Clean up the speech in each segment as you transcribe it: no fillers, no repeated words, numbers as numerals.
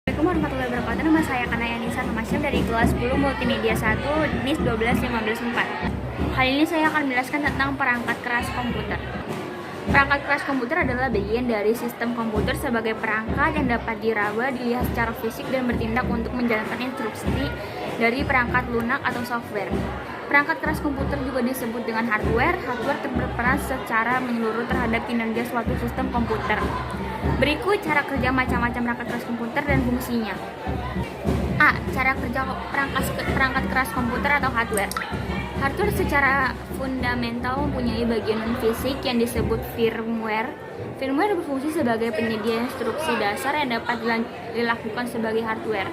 Assalamualaikum warahmatullahi wabarakatuh. Nama saya Kanaya Nisa Nomasyam dari kelas 10 Multimedia 1 NIS 12154. Kali ini saya akan menjelaskan tentang perangkat keras komputer. Perangkat keras komputer adalah bagian dari sistem komputer sebagai perangkat yang dapat diraba, dilihat secara fisik, dan bertindak untuk menjalankan instruksi dari perangkat lunak atau software. Perangkat keras komputer juga disebut dengan hardware. Hardware berperan secara menyeluruh terhadap kinerja suatu sistem komputer. Berikut cara kerja macam-macam perangkat keras komputer dan fungsinya. A. Cara kerja perangkat keras komputer atau hardware. Hardware secara fundamental mempunyai bagian non-fisik yang disebut firmware. Firmware berfungsi sebagai penyedia instruksi dasar yang dapat dilakukan sebagai hardware.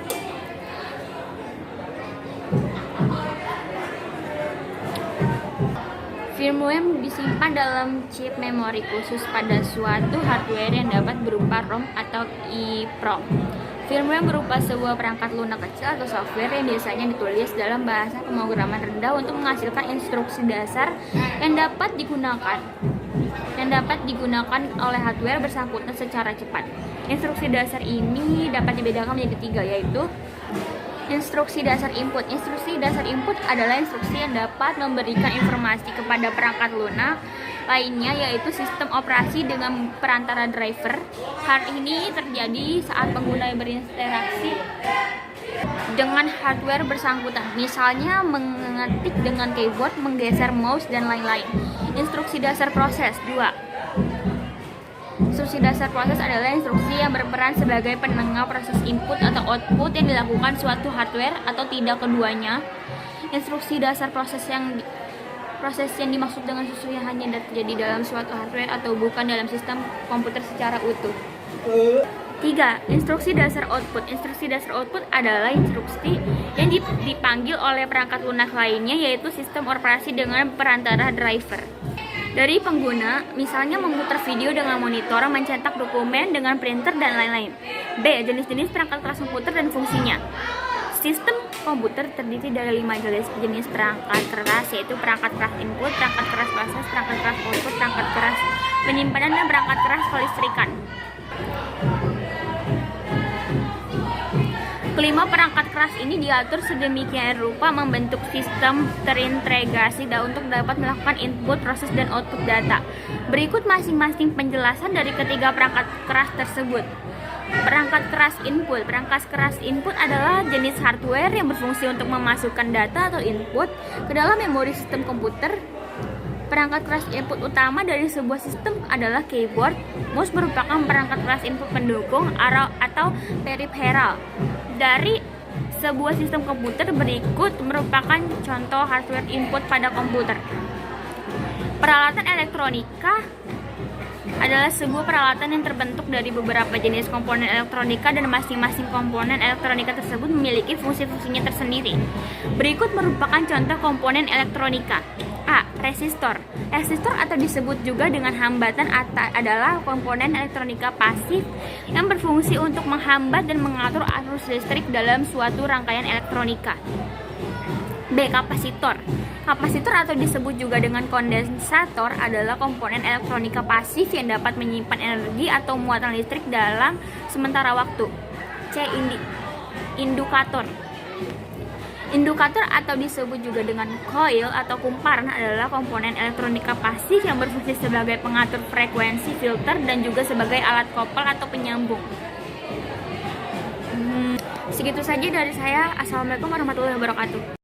Firmware disimpan dalam chip memori khusus pada suatu hardware yang dapat berupa ROM atau EEPROM. Firmware berupa sebuah perangkat lunak kecil atau software yang biasanya ditulis dalam bahasa pemrograman rendah untuk menghasilkan instruksi dasar yang dapat digunakan oleh hardware bersangkutan secara cepat. Instruksi dasar ini dapat dibedakan menjadi tiga, yaitu instruksi dasar input. Instruksi dasar input adalah instruksi yang dapat memberikan informasi kepada perangkat lunak lainnya, yaitu sistem operasi dengan perantara driver. Hal ini terjadi saat pengguna berinteraksi dengan hardware bersangkutan, misalnya mengetik dengan keyboard, menggeser mouse, dan lain-lain. Instruksi dasar proses 2. Instruksi dasar proses adalah instruksi yang berperan sebagai penengah proses input atau output yang dilakukan suatu hardware atau tidak keduanya. Instruksi dasar proses yang dimaksud dengan sesuatu yang hanya terjadi dalam suatu hardware atau bukan dalam sistem komputer secara utuh. 3. Instruksi dasar output. Instruksi dasar output adalah instruksi yang dipanggil oleh perangkat lunak lainnya, yaitu sistem operasi dengan perantara driver dari pengguna, misalnya memutar video dengan monitor, mencetak dokumen dengan printer, dan lain-lain. B. Jenis-jenis perangkat keras komputer dan fungsinya. Sistem komputer terdiri dari 5 jenis perangkat keras, yaitu perangkat keras input, perangkat keras proses, perangkat keras output, perangkat keras penyimpanan, dan perangkat keras kelistrikan. Kelima perangkat keras ini diatur sedemikian rupa membentuk sistem terintegrasi untuk dapat melakukan input, proses, dan output data. Berikut masing-masing penjelasan dari ketiga perangkat keras tersebut. Perangkat keras input. Perangkat keras input adalah jenis hardware yang berfungsi untuk memasukkan data atau input ke dalam memori sistem komputer. Perangkat keras input utama dari sebuah sistem adalah keyboard. Mouse merupakan perangkat keras input pendukung atau peripheral dari sebuah sistem komputer. Berikut merupakan contoh hardware input pada komputer. Peralatan elektronika adalah sebuah peralatan yang terbentuk dari beberapa jenis komponen elektronika, dan masing-masing komponen elektronika tersebut memiliki fungsi-fungsinya tersendiri. Berikut merupakan contoh komponen elektronika. A. Resistor. Resistor atau disebut juga dengan hambatan adalah komponen elektronika pasif yang berfungsi untuk menghambat dan mengatur arus listrik dalam suatu rangkaian elektronika. B. Kapasitor. Kapasitor atau disebut juga dengan kondensator adalah komponen elektronika pasif yang dapat menyimpan energi atau muatan listrik dalam sementara waktu. C. Indukator. Indukator atau disebut juga dengan coil atau kumparan adalah komponen elektronika pasif yang berfungsi sebagai pengatur frekuensi, filter, dan juga sebagai alat kopel atau penyambung. Segitu saja dari saya. Assalamualaikum warahmatullahi wabarakatuh.